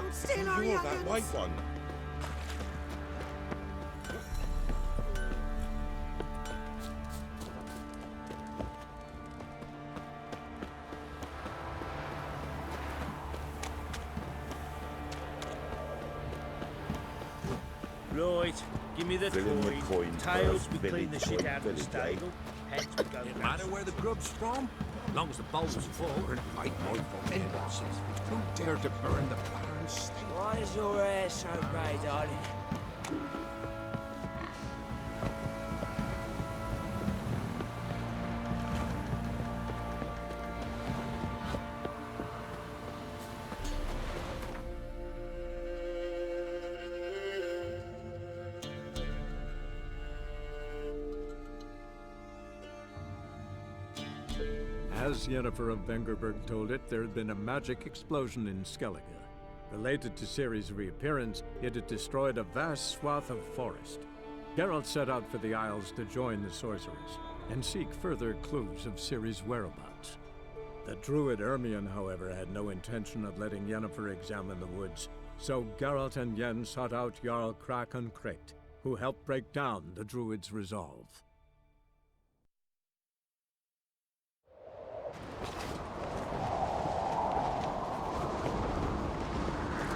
Don't steal our You're young'uns. that white one. Right, give me the Fill in the coin. coin Tails, first, we clean the village shit coin, out of the village, stable. Heads, we go Doesn't nuts. matter where the grub's from, as long as the bowl's full. Fight my fucking bosses. Who dare to burn the barn stable? Why is your hair so grey, darling? As Yennefer of Vengerberg told it, there had been a magic explosion in Skellige. Related to Ciri's reappearance, it had destroyed a vast swath of forest. Geralt set out for the Isles to join the sorcerers and seek further clues of Ciri's whereabouts. The druid Ermion, however, had no intention of letting Yennefer examine the woods, so Geralt and Yen sought out Jarl Krakon Kricht, who helped break down the druid's resolve.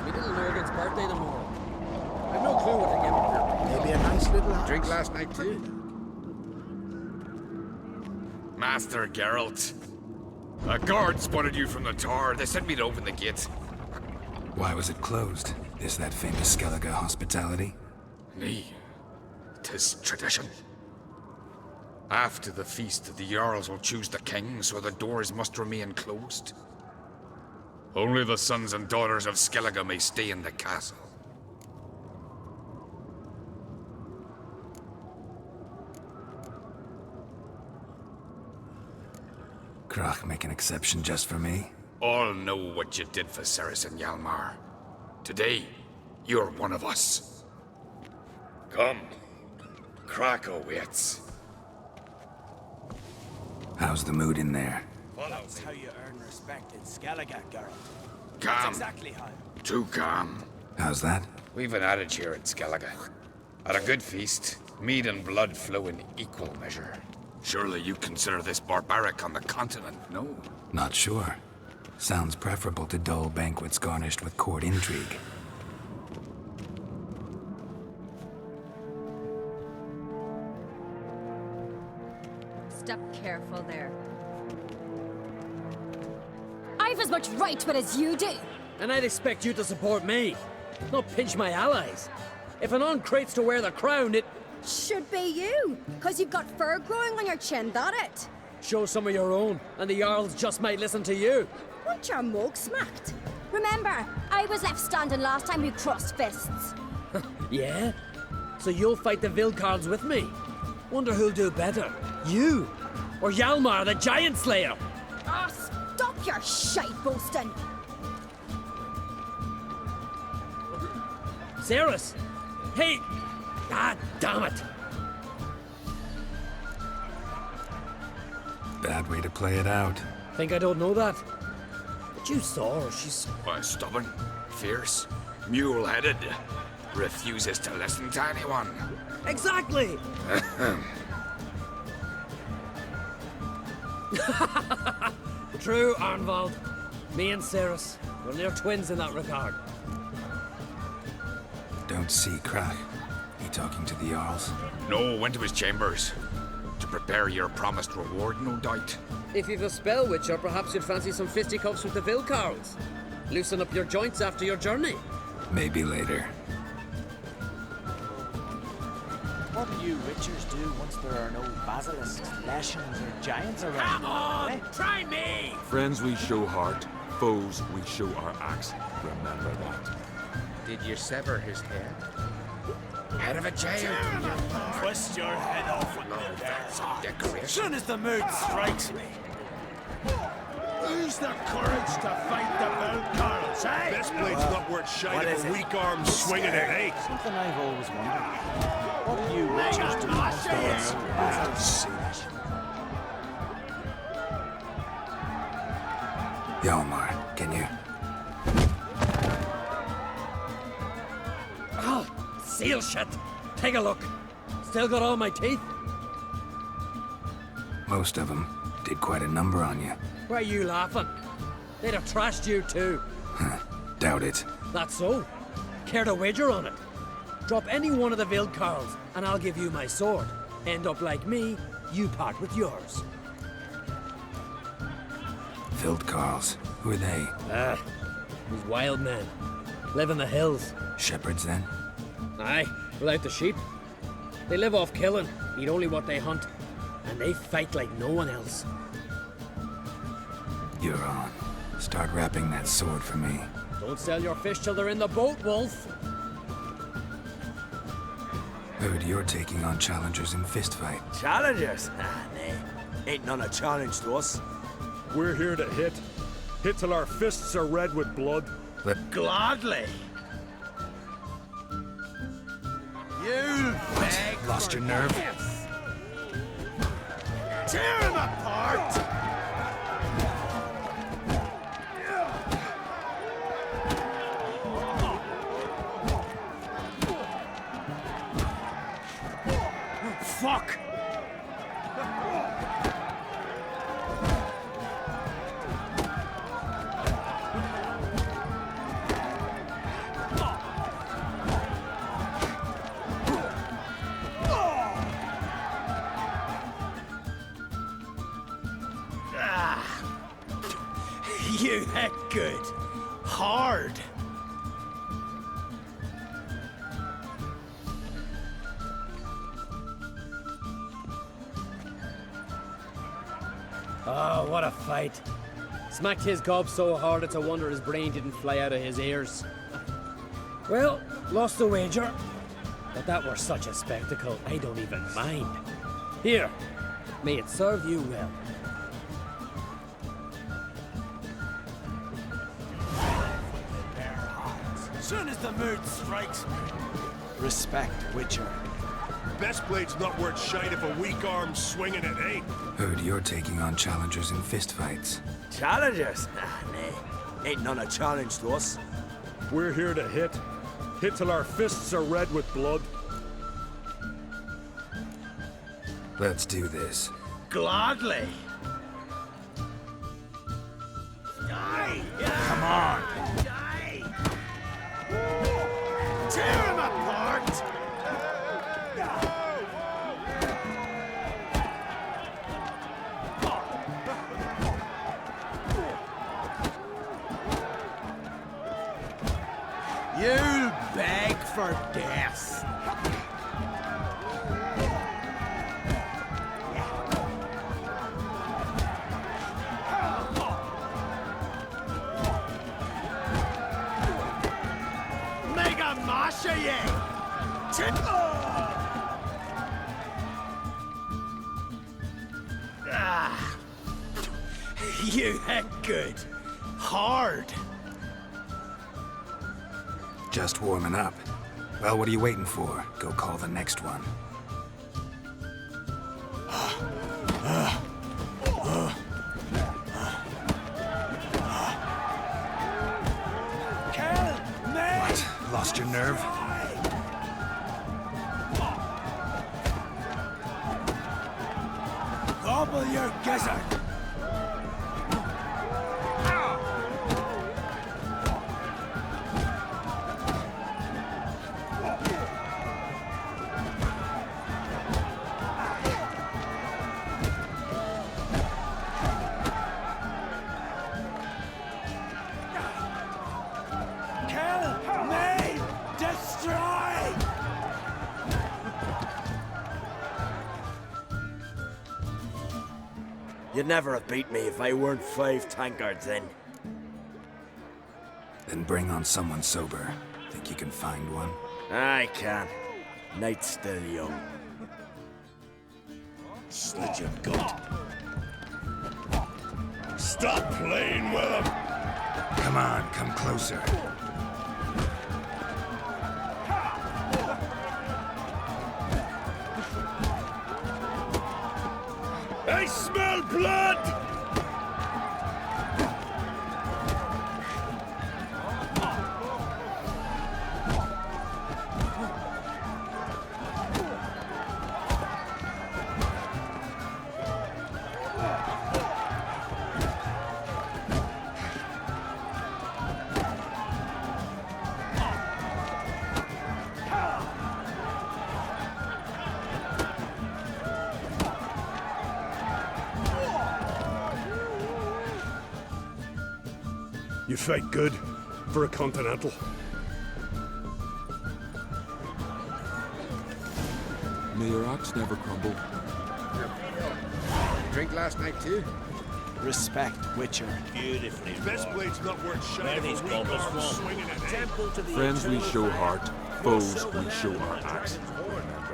We little Lurgan's birthday tomorrow. I've no clue what they're giving her. Maybe a nice little house. Drink last night too. Master Geralt. A guard spotted you from the tower. They sent me to open the gate. Why was it closed? Is that famous Skellige hospitality? Nay, 'tis tradition. After the feast, the Jarls will choose the king, so the doors must remain closed. Only the sons and daughters of Skellige may stay in the castle. Krach make an exception just for me? All know what you did for Ceres and Hjalmar. Today, you're one of us. Come. Krakow waits. How's the mood in there? That's how you earn respect in Skellige, Geralt. That's Calm. exactly how. Too calm. How's that? We've an adage here at Skellige. At a good feast, mead and blood flow in equal measure. Surely you consider this barbaric on the continent, no? Not sure. Sounds preferable to dull banquets garnished with court intrigue. Step careful there. I've as much right to it as you do. And I'd expect you to support me, not pinch my allies. If an uncrate's to wear the crown, it... Should be you, because you've got fur growing on your chin, that it? Show some of your own, and the Jarls just might listen to you. Want your mug smacked? Remember, I was left standing last time we crossed fists. Yeah? So you'll fight the Vilcarls with me? Wonder who'll do better, you or Hjalmar the Giant Slayer? Ah, stop your shite boasting. Ceres! Hey! Ah, damn it! Bad way to play it out. Think I don't know that? But you saw her, she's... Why, stubborn, fierce, mule-headed. Refuses to listen to anyone. Exactly! True, Arnvald. Me and Ceres, we're near twins in that regard. Don't see Krach. He talking to the Jarls? No, went to his chambers. To prepare your promised reward, no doubt. If you've a spell witcher, perhaps you'd fancy some fisticuffs with the Vilcarls. Loosen up your joints after your journey. Maybe later. What do you witchers do once there are no basilisks, leshens, or giants around? Come on! Eh? Try me! Friends we show heart, foes we show our axe. Remember that. Did you sever his head? Head of a jail. Twist your head off with No, that's a decoration. soon as the mood strikes me. Who's the courage to fight the Vilcarls, eh? This blade's not worth What shining is a it? weak arm swinging it, eh? Something I've always wondered. What do you witchers do once there are no basilisks? Hjalmar, can you? seal shit. Take a look. Still got all my teeth? Most of them did quite a number on you. Why are you laughing? They'd have trashed you too. Doubt it. That's so. Care to wager on it? Drop any one of the Vildkarls, and I'll give you my sword. End up like me, you part with yours. Vildkarls. Who are they? These wild men. Live in the hills. Shepherds, then? Aye, without the sheep. They live off killing, eat only what they hunt. And they fight like no one else. You're on. Start wrapping that sword for me. Don't sell your fish till they're in the boat, Wolf. Heard you're taking on challengers in fistfight. Challengers? Ah, nah. Ain't none a challenge to us. We're here to hit. Hit till our fists are red with blood. Gladly. You beg Lost for your nerve? death. Tear him apart! Fuck! You hit good. Hard. Oh, what a fight. Smacked his gob so hard it's a wonder his brain didn't fly out of his ears. Well, lost the wager. But that were such a spectacle, I don't even mind. Here, may it serve you well. Soon as the mood strikes me. Respect, Witcher. Best blade's not worth shite if a weak arm's swinging it, eh? Heard you're taking on challengers in fistfights. Challengers? Ah, nah. Ain't none a challenge to us. We're here to hit. Hit till our fists are red with blood. Let's do this. Gladly. Die! Come on! Die! Tear him apart! You'll beg for death. Mega Masha ye! Ah. You hit good. Hard. Just warming up. Well, what are you waiting for? Go call the next one. What? Lost your nerve? Gobble your gizzard. Kill me! Destroy! You'd never have beat me if I weren't 5 tankards in. Then bring on someone sober. Think you can find one? I can. Night's still young. Slit your gut. Stop playing with him! Come on, come closer. I smell blood! You fight good for a continental. May your axe never crumble. Drink last night too? Respect, Witcher. Beautifully Best wrought. blade's not worth shite Where if these a weak goblins arm from? swinging at 8. Temple to the Friends we eternal show fire. heart, foes we show our axe.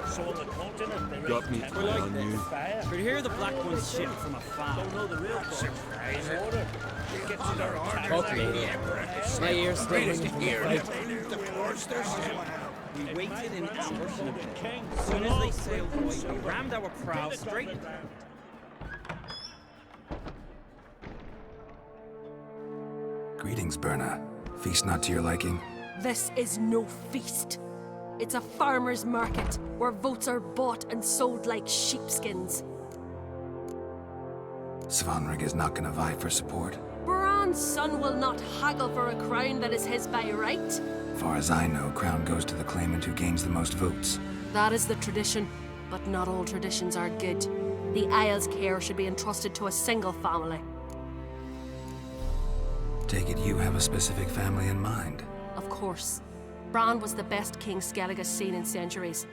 So on the continent, there Got is me temple telling like you. fire. But here the Black One's ship from afar. Don't know the real surprise. Order. Get to their order. Talk later. My ears still ringing from the fight. We waited in ambush, and as soon as they sailed away, we rammed our prow straight. Greetings, Berna. Feast not to your liking? This is no feast. It's a farmer's market where votes are bought and sold like sheepskins. Svanrig is not gonna vie for support. Bran's son will not haggle for a crown that is his by right. Far as I know, crown goes to the claimant who gains the most votes. That is the tradition, but not all traditions are good. The Isle's care should be entrusted to a single family. Take it you have a specific family in mind. Of course. Bran was the best king Skellige's seen in centuries.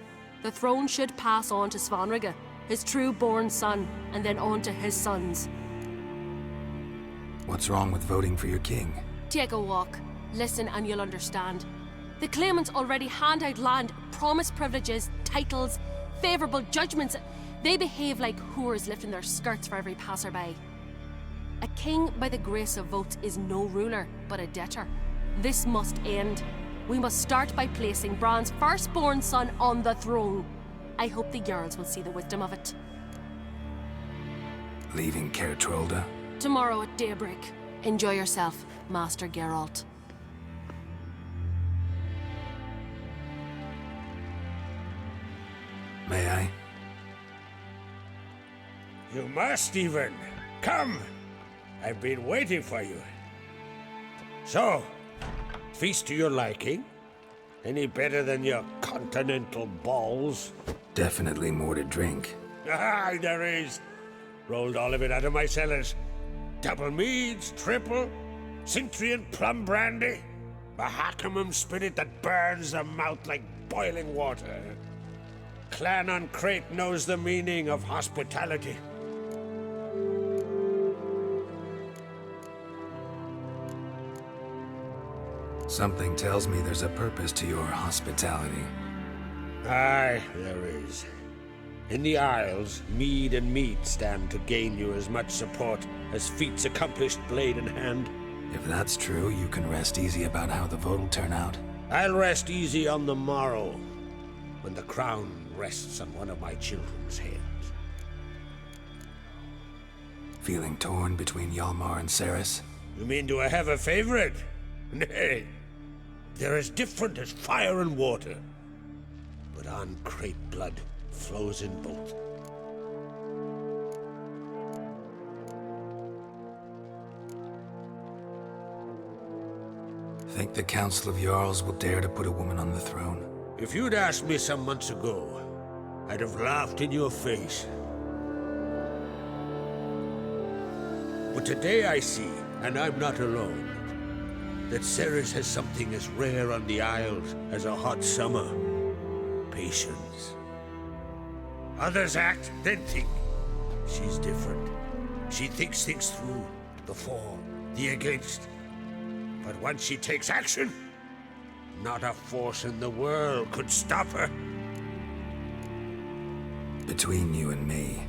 The throne should pass on to Svanrige, his true-born son, and then on to his sons. What's wrong with voting for your king? Take a walk. Listen and you'll understand. The claimants already hand out land, promise privileges, titles, favourable judgments. They behave like whores lifting their skirts for every passerby. A king by the grace of votes is no ruler, but a debtor. This must end. We must start by placing Bran's firstborn son on the throne. I hope the Jarls will see the wisdom of it. Leaving Caer Trolda? Tomorrow at daybreak. Enjoy yourself, Master Geralt. May I? You must, even. Come! I've been waiting for you. So, feast to your liking? Any better than your continental balls? Definitely more to drink. Ah, there is. Rolled all of it out of my cellars. Double meads, triple, Cintrian plum brandy, a Hackamum spirit that burns the mouth like boiling water. Clan on Crate knows the meaning of hospitality. Something tells me there's a purpose to your hospitality. Aye, there is. In the Isles, mead and meat stand to gain you as much support as feats accomplished blade in hand. If that's true, you can rest easy about how the vote will turn out. I'll rest easy on the morrow, when the crown rests on one of my children's heads. Feeling torn between Hjalmar and Cerys? You mean do I have a favorite? Nay. They're as different as fire and water. But on Crate blood flows in both. Think the Council of Jarls will dare to put a woman on the throne? If you'd asked me some months ago, I'd have laughed in your face. But today I see, and I'm not alone, that Cerys has something as rare on the Isles as a hot summer. Patience. Others act, then think. She's different. She thinks things through, the for, the against. But once she takes action, not a force in the world could stop her. Between you and me,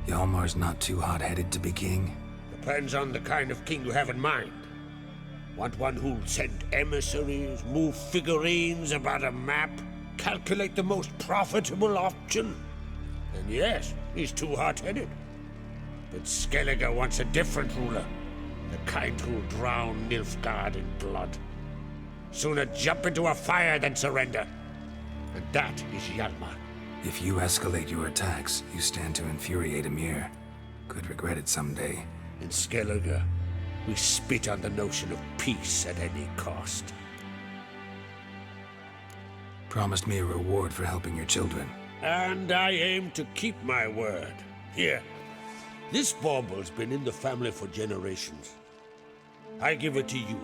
Hjalmar's not too hot-headed to be king? Depends on the kind of king you have in mind. Want one who'll send emissaries, move figurines about a map, calculate the most profitable option? And yes, he's too hot-headed. But Skellige wants a different ruler. The kind who'll drown Nilfgaard in blood. Sooner jump into a fire than surrender. And that is Hjalmar. If you escalate your attacks, you stand to infuriate Emhyr. Could regret it someday. In Skellige, we spit on the notion of peace at any cost. Promised me a reward for helping your children. And I aim to keep my word. Here, this bauble's been in the family for generations. I give it to you,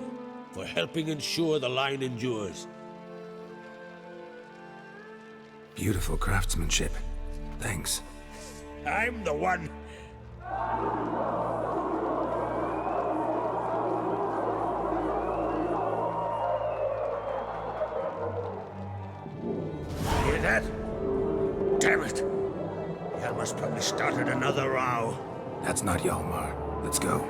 for helping ensure the line endures. Beautiful craftsmanship. Thanks. I'm the one. Hear that? Damn it! Hjalmar's probably started another row. That's not Hjalmar. Let's go.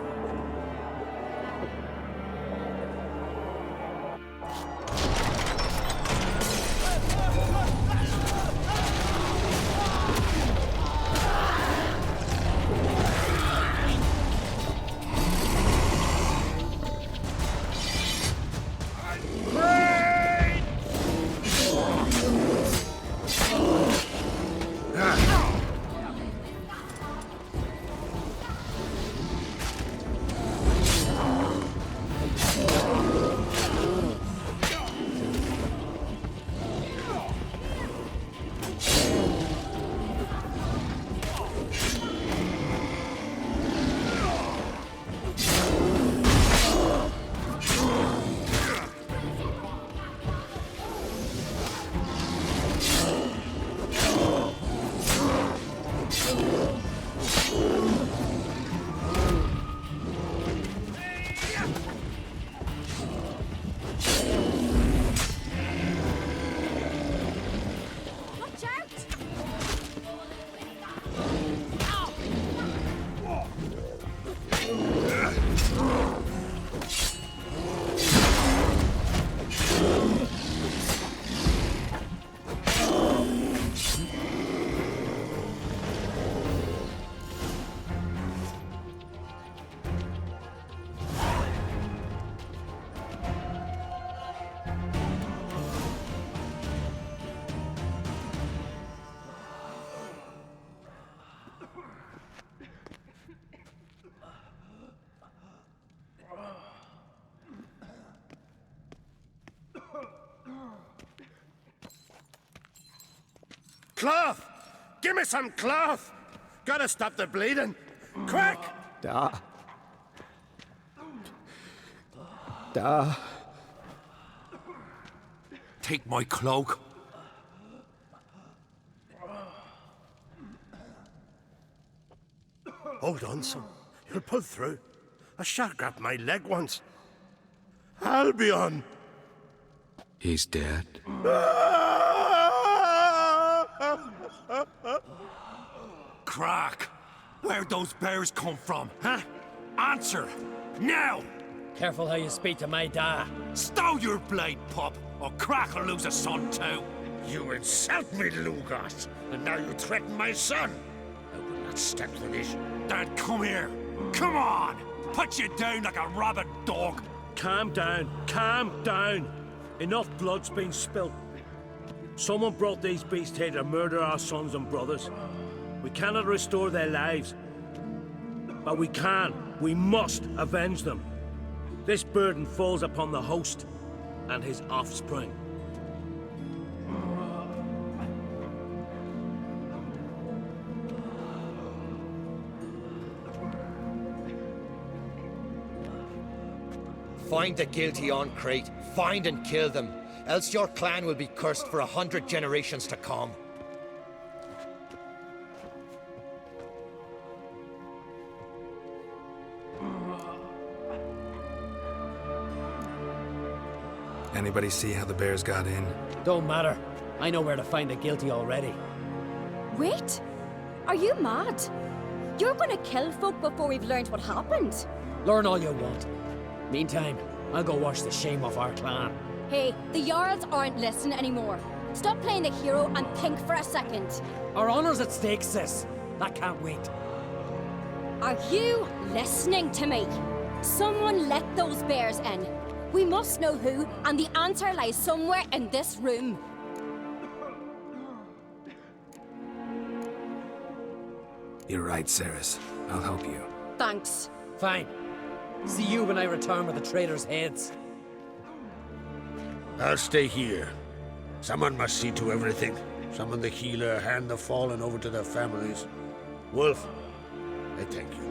Cloth! Give me some cloth! Gotta stop the bleeding! Quick! Da. Take my cloak. Hold on, son. You'll pull through. A shark grabbed my leg once. Albion! He's dead. Crack! Where'd those bears come from, huh? Answer! Now! Careful how you speak to my da. Stow your blade, pup, or Crack will lose a son too. You insult me, Lugas, and now you threaten my son. I will not stand for this. Dad, come here. Come on! Put you down like a rabid dog. Calm down. Calm down. Enough blood's been spilt. Someone brought these beasts here to murder our sons and brothers. We cannot restore their lives. But we must avenge them. This burden falls upon the host and his offspring. Find the guilty on Crate. Find and kill them. Else your clan will be cursed for 100 generations to come. Anybody see how the bears got in? Don't matter. I know where to find the guilty already. Wait! Are you mad? You're gonna kill folk before we've learned what happened? Learn all you want. Meantime, I'll go wash the shame off our clan. Hey, the Jarls aren't listening anymore. Stop playing the hero and think for a second. Our honor's at stake, sis. That can't wait. Are you listening to me? Someone let those bears in. We must know who, and the answer lies somewhere in this room. You're right, Cerys. I'll help you. Thanks. Fine. See you when I return with the traitors' heads. I'll stay here. Someone must see to everything. Summon the healer, hand the fallen over to their families. Wolf, I thank you.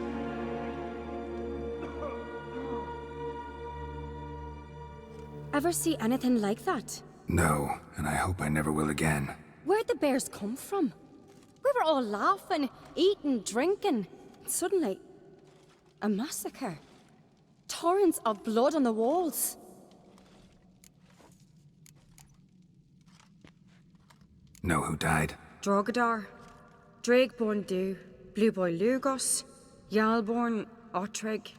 Ever see anything like that? No, and I hope I never will again. Where'd the bears come from? We were all laughing, eating, drinking. Suddenly, a massacre. Torrents of blood on the walls. Know who died? Drogadar, Drakeborn Du, Blue Boy Lugos, Yalborn, Otrigg.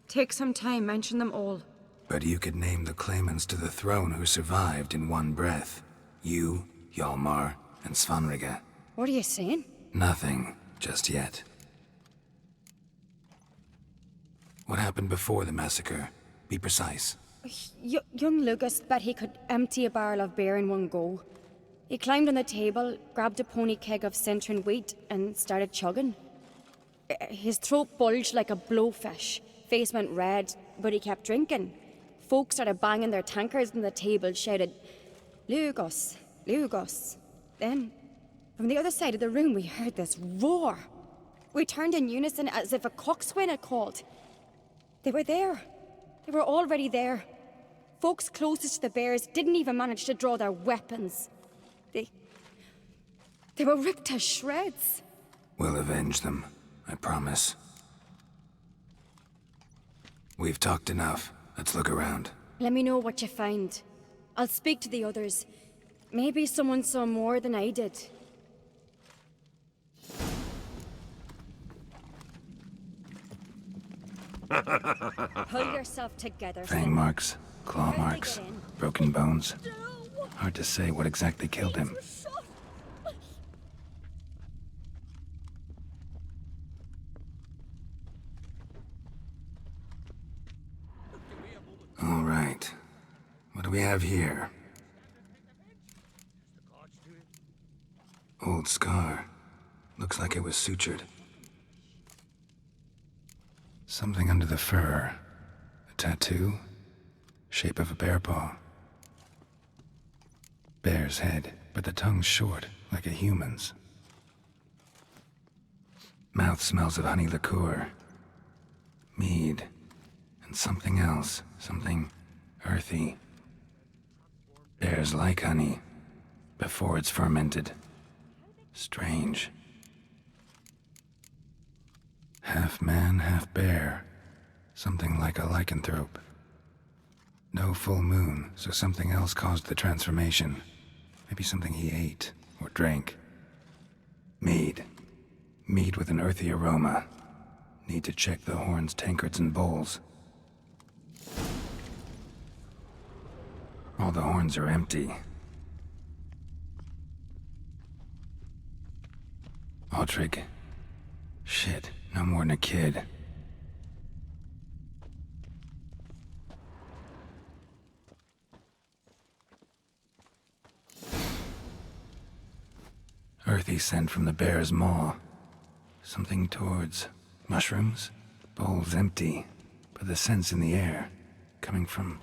Take some time, mention them all. But you could name the claimants to the throne who survived in one breath. You, Hjalmar, and Svanrige. What are you saying? Nothing, just yet. What happened before the massacre? Be precise. Young Lucas bet he could empty a barrel of beer in one go. He climbed on the table, grabbed a pony keg of Centron wheat, and started chugging. His throat bulged like a blowfish. Face went red, but he kept drinking. Folks started banging their tankards on the table, shouted, "Lugos, Lugos." Then, from the other side of the room, we heard this roar. We turned in unison as if a coxswain had called. They were there. They were already there. Folks closest to the bears didn't even manage to draw their weapons. They were ripped to shreds. We'll avenge them, I promise. We've talked enough. Let's look around. Let me know what you find. I'll speak to the others. Maybe someone saw more than I did. Pull yourself together. Fang marks, claw marks, broken bones. Hard to say what exactly killed him. All right. What do we have here? Old scar. Looks like it was sutured. Something under the fur. A tattoo? Shape of a bear paw. Bear's head, but the tongue's short, like a human's. Mouth smells of honey liqueur. Mead. And something else. Something earthy. Bears like honey. Before it's fermented. Strange. Half man, half bear. Something like a lycanthrope. No full moon, so something else caused the transformation. Maybe something he ate or drank. Mead. Mead with an earthy aroma. Need to check the horns, tankards, and bowls. All the horns are empty. Otrigg. Shit, no more than a kid. Earthy scent from the bear's maw. Something towards mushrooms? Bowl's empty, but the scent's in the air. Coming from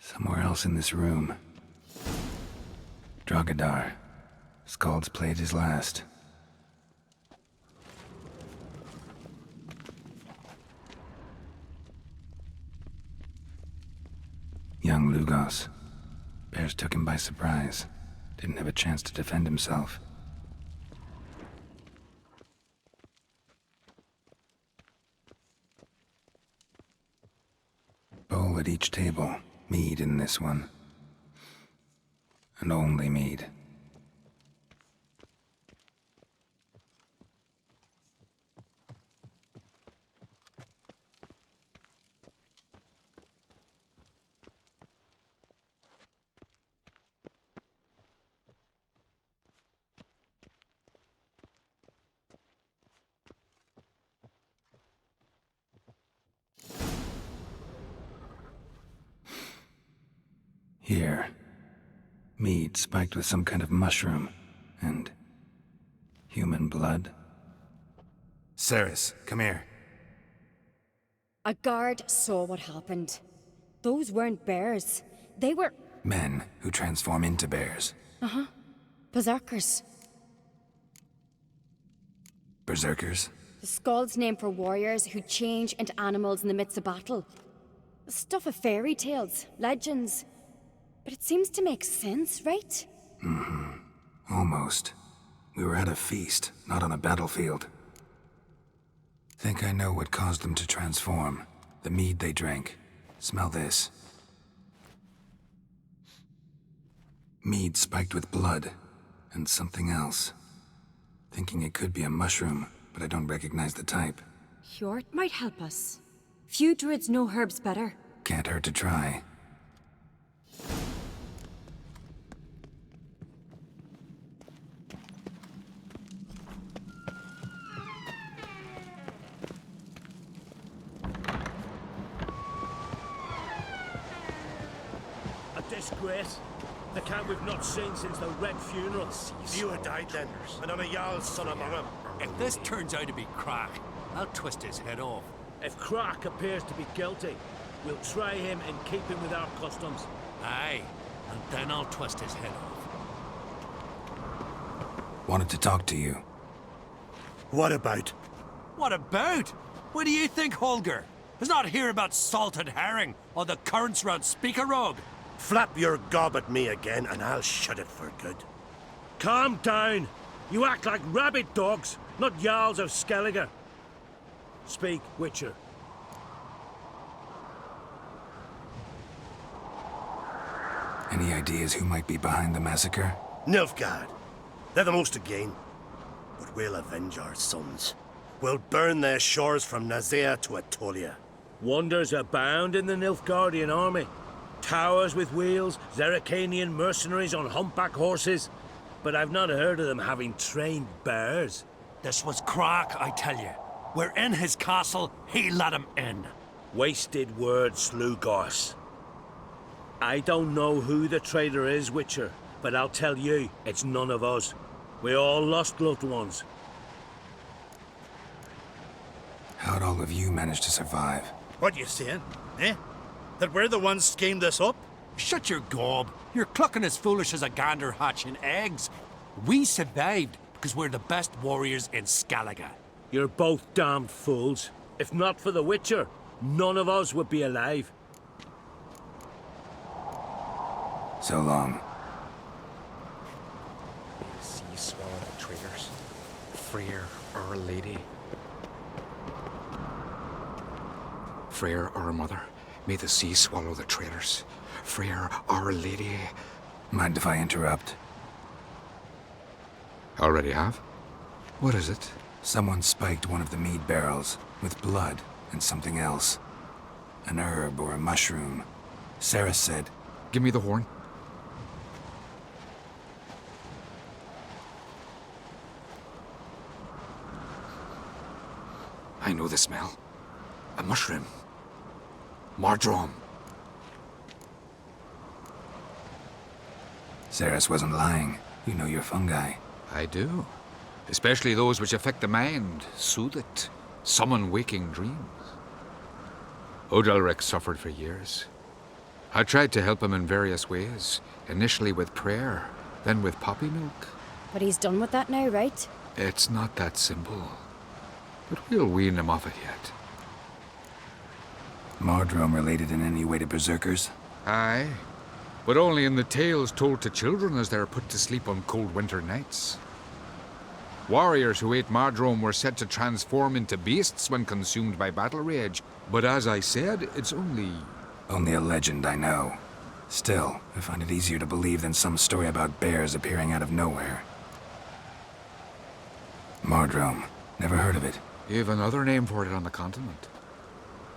somewhere else in this room. Drogadar. Skald's played his last. Young Lugos. Bears took him by surprise. Didn't have a chance to defend himself. Bowl at each table. Mead in this one. And only mead. Here. Mead spiked with some kind of mushroom. And human blood. Ceres, come here. A guard saw what happened. Those weren't bears. They were... Men who transform into bears. Uh-huh. Berserkers. Berserkers? The Skald's name for warriors who change into animals in the midst of battle. Stuff of fairy tales, legends. But it seems to make sense, right? Almost. We were at a feast, not on a battlefield. Think I know what caused them to transform. The mead they drank. Smell this. Mead spiked with blood. And something else. Thinking it could be a mushroom, but I don't recognize the type. Hjort might help us. Few druids know herbs better. Can't hurt to try. A disgrace. The camp we've not seen since the Red Funeral. You had died then, and I'm a Jarl's son among them. If this turns out to be Crack, I'll twist his head off. If Crack appears to be guilty, we'll try him in keeping with our customs. Aye, and then I'll twist his head off. Wanted to talk to you. What about? What about? What do you think, Holger? Is not here about salted herring or the currents round Speakerog. Flap your gob at me again, and I'll shut it for good. Calm down. You act like rabid dogs, not Jarls of Skellige. Speak, Witcher. Any ideas who might be behind the massacre? Nilfgaard. They're the most to gain. But we'll avenge our sons. We'll burn their shores from Nazea to Atolia. Wonders abound in the Nilfgaardian army. Towers with wheels, Zerrikanian mercenaries on humpback horses. But I've not heard of them having trained bears. This was Crack, I tell you. We're in his castle, he let him in. Wasted words, Slugos. I don't know who the traitor is, Witcher, but I'll tell you, it's none of us. We all lost loved ones. How'd all of you manage to survive? What you saying, eh? That we're the ones schemed this up? Shut your gob. You're clucking as foolish as a gander hatching eggs. We survived because we're the best warriors in Skellige. You're both damned fools. If not for the Witcher, none of us would be alive. So long. Sea swallow the traitors. Freyr, our lady. Freyr, our mother. May the sea swallow the traitors. Freyr, our lady. Mind if I interrupt? Already have? What is it? Someone spiked one of the mead barrels with blood and something else. An herb or a mushroom. Sarah said... Give me the horn. I know the smell. A mushroom. Mardrome. Ceres wasn't lying. You know your fungi. I do. Especially those which affect the mind, soothe it, summon waking dreams. Odalric suffered for years. I tried to help him in various ways, initially with prayer, then with poppy milk. But he's done with that now, right? It's not that simple. But we'll wean him off it yet. Mardrome related in any way to berserkers? Aye, but only in the tales told to children as they're put to sleep on cold winter nights. Warriors who ate Mardrome were said to transform into beasts when consumed by battle rage, but as I said, it's only... Only a legend, I know. Still, I find it easier to believe than some story about bears appearing out of nowhere. Mardrome. Never heard of it. You have another name for it on the continent.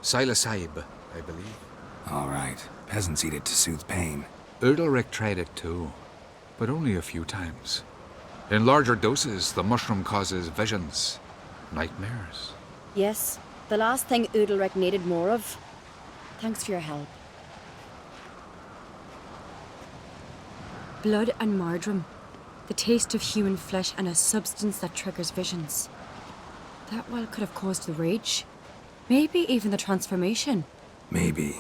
Silasaib, I believe. All right. Peasants eat it to soothe pain. Udalric tried it too, but only a few times. In larger doses, the mushroom causes visions, nightmares. Yes, the last thing Udalric needed more of. Thanks for your help. Blood and Mardrome. The taste of human flesh and a substance that triggers visions. That well could have caused the rage. Maybe even the transformation. Maybe.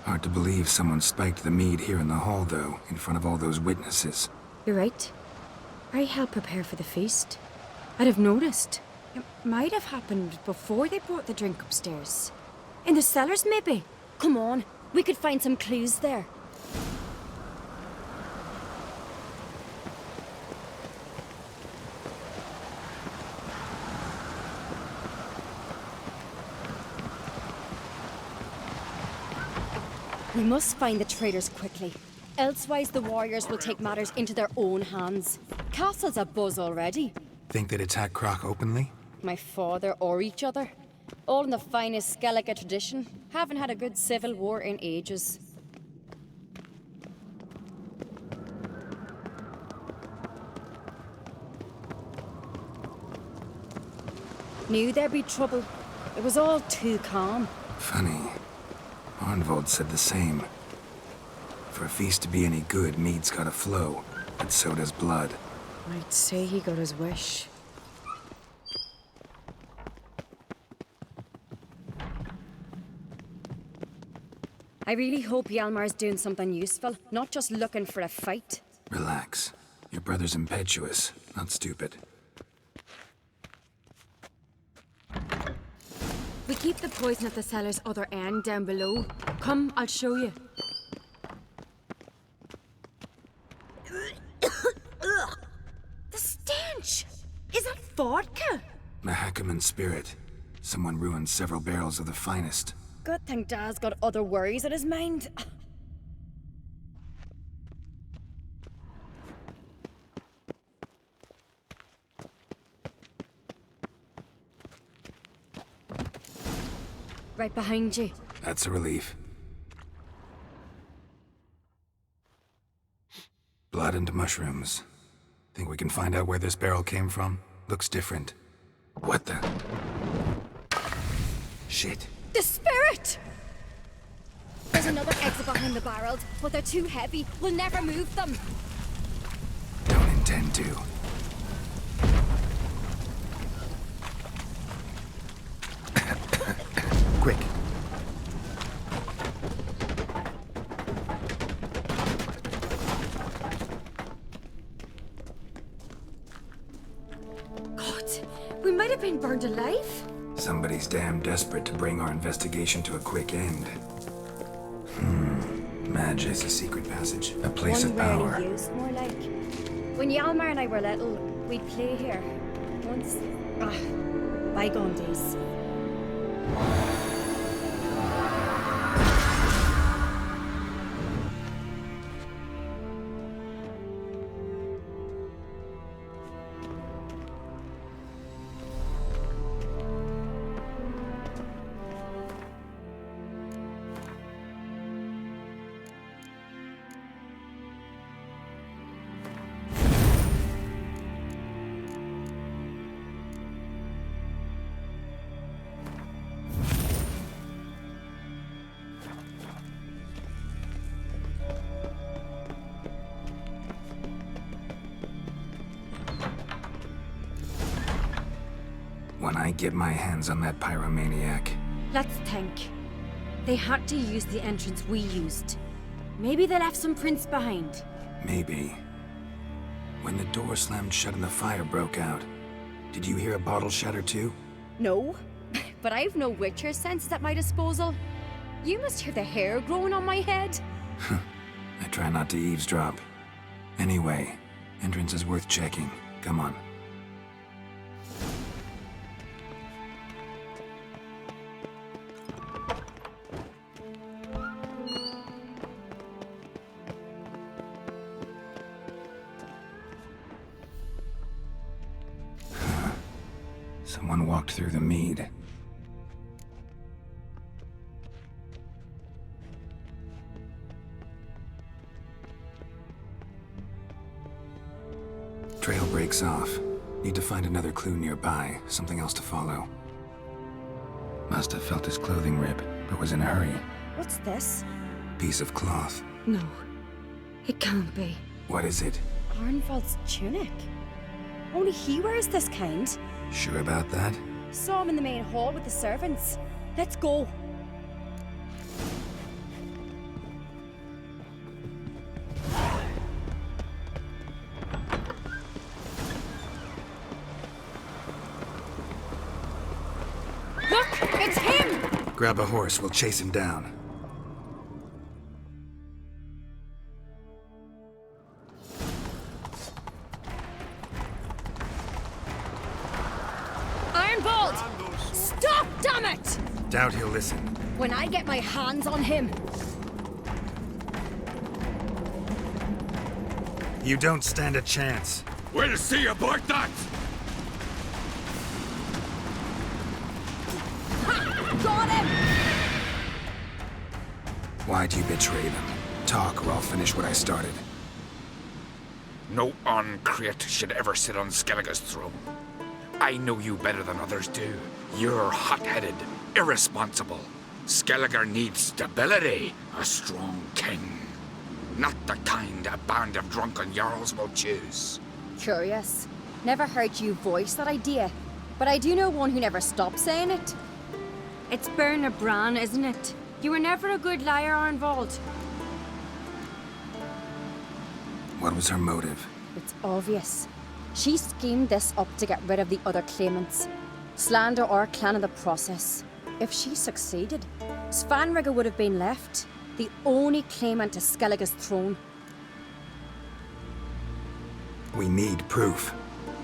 Hard to believe someone spiked the mead here in the hall, though, in front of all those witnesses. You're right. I helped prepare for the feast. I'd have noticed. It might have happened before they brought the drink upstairs. In the cellars, maybe. Come on, we could find some clues there. We must find the traitors quickly. Elsewise, the warriors will take matters into their own hands. Castle's abuzz already. Think they'd attack Croc openly? My father or each other. All in the finest Skellige tradition. Haven't had a good civil war in ages. Knew there'd be trouble. It was all too calm. Funny. Arnvold said the same. For a feast to be any good, mead's gotta flow, and so does blood. I'd say he got his wish. I really hope Hjalmar's doing something useful, not just looking for a fight. Relax. Your brother's impetuous, not stupid. We keep the poison at the cellar's other end, down below. Come, I'll show you. The stench! Is that vodka? Mahakaman spirit. Someone ruined several barrels of the finest. Good thing Dad's got other worries on his mind. Right behind you. That's a relief. Blood and mushrooms. Think we can find out where this barrel came from? Looks different. What the? Shit. The spirit! There's another exit behind the barrels, but they're too heavy. We'll never move them. Don't intend to. Quick. God, we might have been burned alive. Somebody's damn desperate to bring our investigation to a quick end. Magic's a secret passage. A place of power. Rarely used, more like. When Hjalmar and I were little, we'd play here. Once. Bygone days. When I get my hands on that pyromaniac. Let's think. They had to use the entrance we used. Maybe they left some prints behind. Maybe. When the door slammed shut and the fire broke out, did you hear a bottle shatter too? No, but I've no Witcher senses at my disposal. You must hear the hair growing on my head. I try not to eavesdrop. Anyway, entrance is worth checking. Come on. Someone walked through the mead. Trail breaks off. Need to find another clue nearby, something else to follow. Must have felt his clothing rip, but was in a hurry. What's this? Piece of cloth. No, it can't be. What is it? Arnvold's tunic. Only he wears this kind. Sure about that? Saw him in the main hall with the servants. Let's go. Look! It's him! Grab a horse, we'll chase him down. threat. Doubt he'll listen. When I get my hands on him. You don't stand a chance. We'll see about that! Ha! Got him! Why'd you betray them? Talk or I'll finish what I started. No Ancrete should ever sit on Skellige's throne. I know you better than others do. You're hot-headed, irresponsible. Skellige needs stability, a strong king. Not the kind a band of drunken jarls will choose. Curious. Never heard you voice that idea, but I do know one who never stopped saying it. It's Berna Bran, isn't it? You were never a good liar, Arnvald. What was her motive? It's obvious. She schemed this up to get rid of the other claimants. Slander our clan in the process. If she succeeded, Svanrige would have been left, the only claimant to Skellige's throne. We need proof.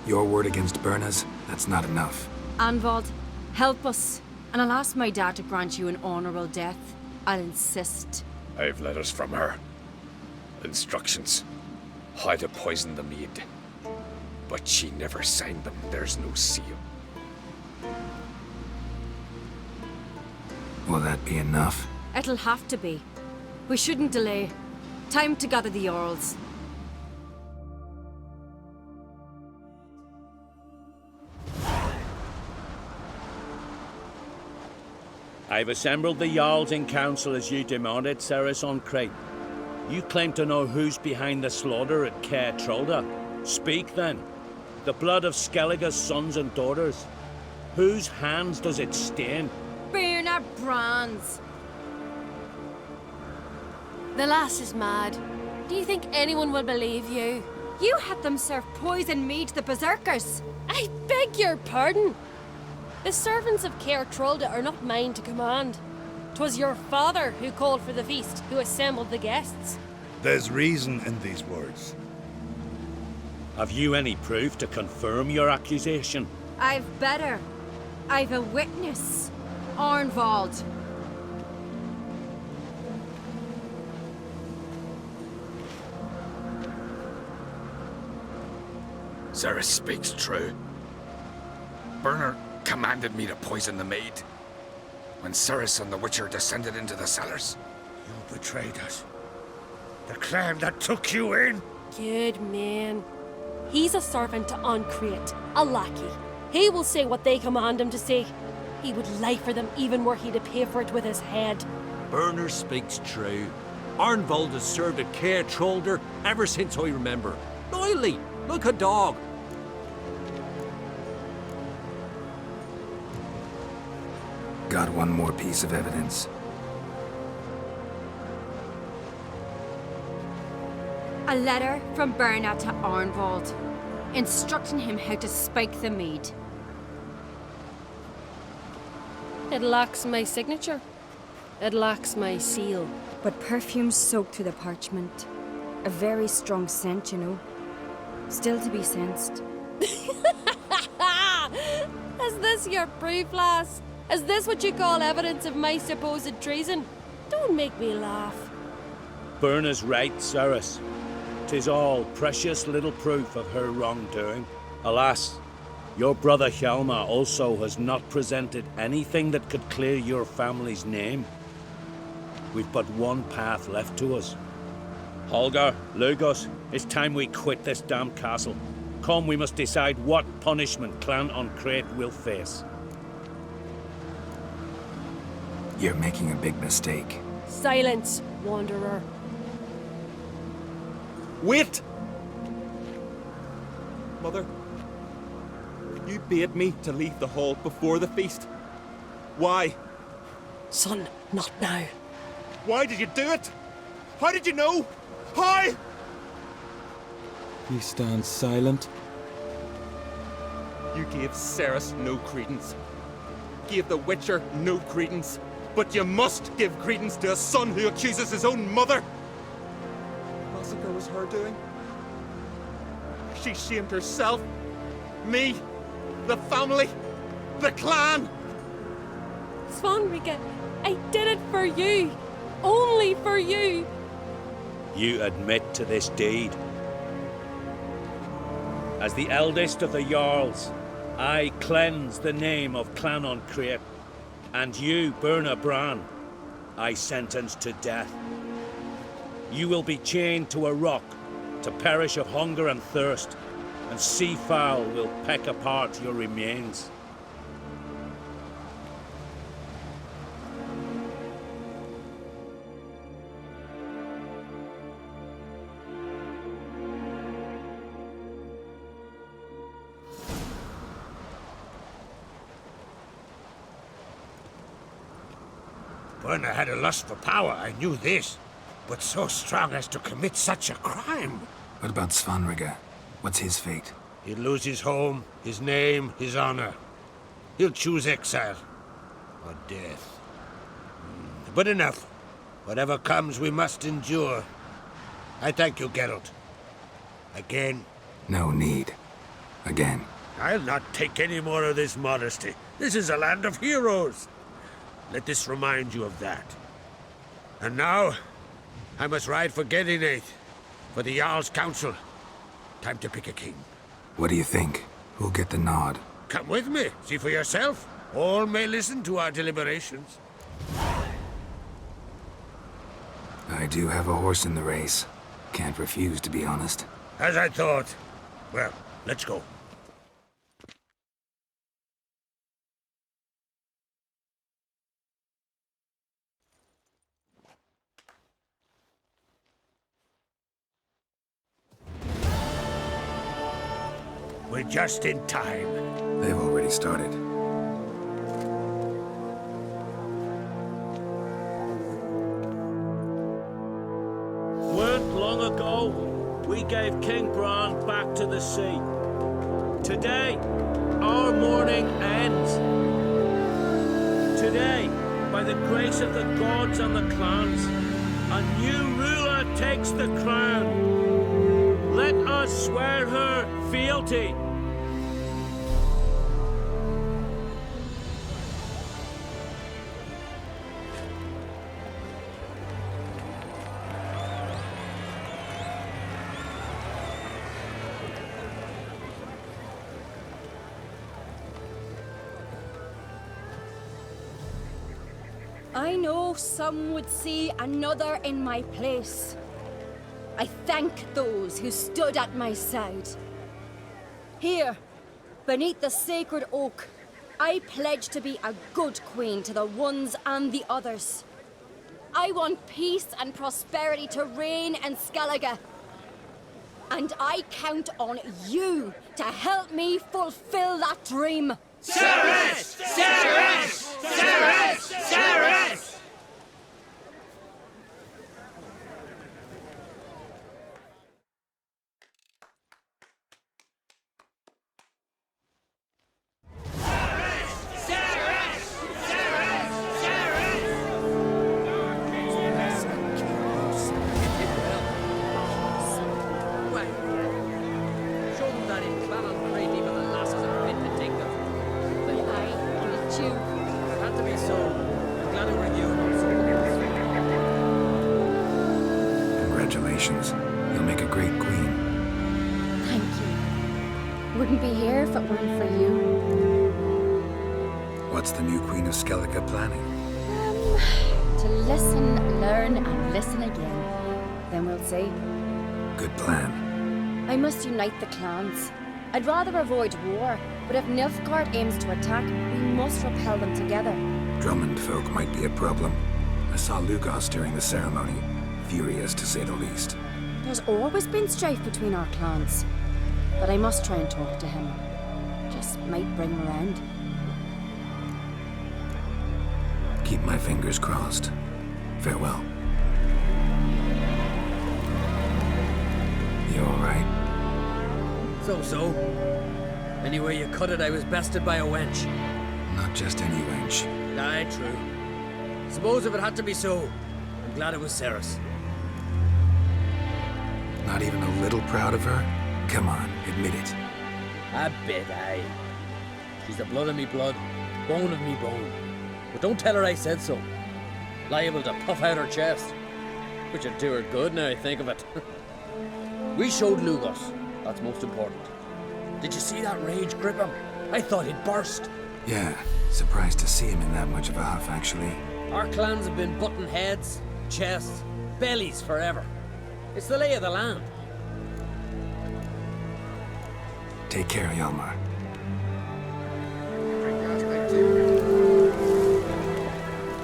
Your word against Berna's, that's not enough. Arnvald, help us. And I'll ask my dad to grant you an honorable death. I'll insist. I've letters from her. Instructions. How to poison the mead. But she never signed them. There's no seal. Will that be enough? It'll have to be. We shouldn't delay. Time to gather the Jarls. I've assembled the Jarls in council as you demanded, Cerys Ancrete. You claim to know who's behind the slaughter at Caer Trolda. Speak then. The blood of Skellige's sons and daughters. Whose hands does it stain? Berna Bran's. The lass is mad. Do you think anyone will believe you? You had them serve poison mead to the berserkers. I beg your pardon. The servants of Caer Trolda are not mine to command. 'Twas your father who called for the feast, who assembled the guests. There's reason in these words. Have you any proof to confirm your accusation? I've better. I've a witness. Arnvald. Cerys speaks true. Berna commanded me to poison the maid. When Cerys and the Witcher descended into the cellars. You betrayed us. The clan that took you in. Good man. He's a servant to Ancrete, a lackey. He will say what they command him to say. He would lie for them even were he to pay for it with his head. Berner speaks true. Arnvald has served at Caer Trolda ever since I remember. Loyally, like a dog. Got one more piece of evidence. A letter from Berna to Arnvald, instructing him how to spike the mead. It lacks my signature. It lacks my seal. But perfume soaked through the parchment. A very strong scent, you know. Still to be sensed. Is this your proof, lass? Is this what you call evidence of my supposed treason? Don't make me laugh. Berna's right, Cerys. 'Tis all precious little proof of her wrongdoing. Alas, your brother Hjalmar also has not presented anything that could clear your family's name. We've but one path left to us. Holger, Lugos, it's time we quit this damn castle. Come, we must decide what punishment Clan Ancrete will face. You're making a big mistake. Silence, wanderer. Wait! Mother, you bade me to leave the hall before the feast. Why? Son, not now. Why did you do it? How did you know? How? You stand silent. You gave Cerys no credence. Gave the Witcher no credence. But you must give credence to a son who accuses his own mother. The massacre was her doing. She shamed herself, me, the family, the clan. Svanrige, I did it for you. Only for you. You admit to this deed. As the eldest of the Jarls, I cleanse the name of Clannon Creip, and you, Berna Bran, I sentence to death. You will be chained to a rock to perish of hunger and thirst, and sea fowl will peck apart your remains. Berna had a lust for power, I knew this. But so strong as to commit such a crime. What about Svanrige? What's his fate? He'll lose his home, his name, his honor. He'll choose exile. Or death. But enough. Whatever comes, we must endure. I thank you, Geralt. Again. No need. Again. I'll not take any more of this modesty. This is a land of heroes. Let this remind you of that. And now, I must ride for Gedinath, for the Jarl's Council. Time to pick a king. What do you think? Who'll get the nod? Come with me, see for yourself. All may listen to our deliberations. I do have a horse in the race. Can't refuse, to be honest. As I thought. Well, let's go. We're just in time. They've already started. Weren't long ago, we gave King Bran back to the sea. Today, our mourning ends. Today, by the grace of the gods and the clans, a new ruler takes the crown. Let us swear her fealty. I know some would see another in my place. I thank those who stood at my side. Here, beneath the sacred oak, I pledge to be a good queen to the ones and the others. I want peace and prosperity to reign in Skellige. And I count on you to help me fulfill that dream. Cerys! Cerys! Cerys! Cerys! Congratulations. You'll make a great queen. Thank you. Wouldn't be here if it weren't for you. What's the new Queen of Skellige planning? To listen, learn, and listen again. Then we'll see. Good plan. I must unite the clans. I'd rather avoid war, but if Nilfgaard aims to attack, we must repel them together. Drummond folk might be a problem. I saw Lugos during the ceremony. Furious, to say the least. There's always been strife between our clans. But I must try and talk to him. Just might bring him around. Keep my fingers crossed. Farewell. You alright? So. Anyway you cut it, I was bested by a wench. Not just any wench. Aye, true. Suppose if it had to be so, I'm glad it was Cerys. Not even a little proud of her? Come on, admit it. A bit, aye. She's the blood of me blood, bone of me bone. But don't tell her I said so. Liable to puff out her chest. Which would do her good now I think of it. We showed Lugos. That's most important. Did you see that rage grip him? I thought he'd burst. Yeah, surprised to see him in that much of a huff, actually. Our clans have been butting heads, chests, bellies forever. It's the lay of the land. Take care, Hjalmar.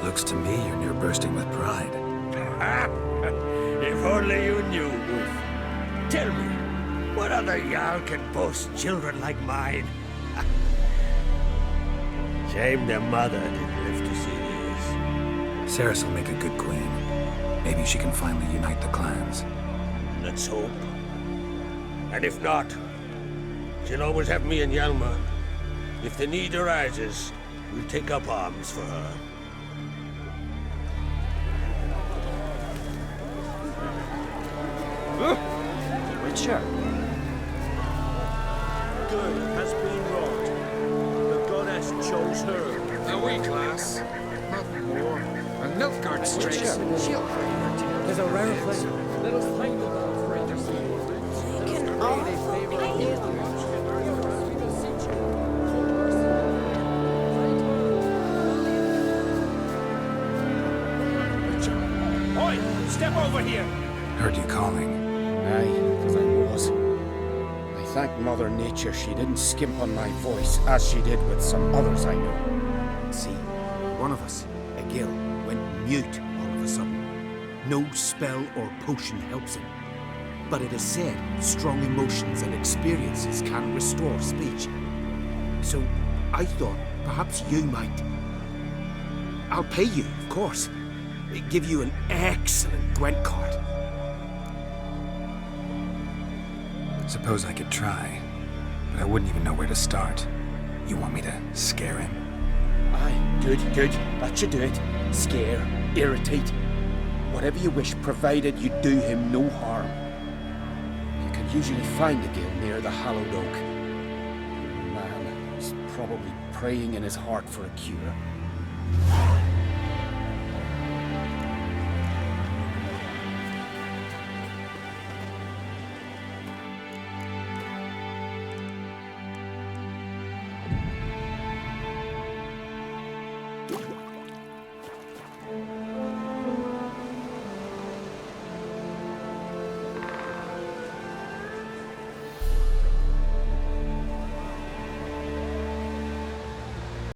Looks to me you're near bursting with pride. If only you knew, Wolf. Tell me, what other Jarl can boast children like mine? Shame their mother didn't live to see this. Cerys will make a good queen. Maybe she can finally unite the clans. Let's hope. And if not, she'll always have me and Hjalmar. If the need arises, we'll take up arms for her. Witcher. Good has been wrought. The goddess chose her. A wee class, not more. And Nilfgaard strikes. She'll carry her tale. There's a rare thing. Let us thank the gods for Oi! Step over here! Heard you calling. Aye, because I was. I thank Mother Nature she didn't skimp on my voice, as she did with some others I know. See, one of us, a Gil, went mute all of a sudden. No spell or potion helps him. But it is said strong emotions and experiences can restore speech. So I thought perhaps you might. I'll pay you, of course. Give you an excellent Gwent card. Suppose I could try, but I wouldn't even know where to start. You want me to scare him? Aye, good. That should do it. Scare, irritate. Whatever you wish, provided you do him no harm. You can usually find a Gil near the Hallowed Oak. The man is probably praying in his heart for a cure.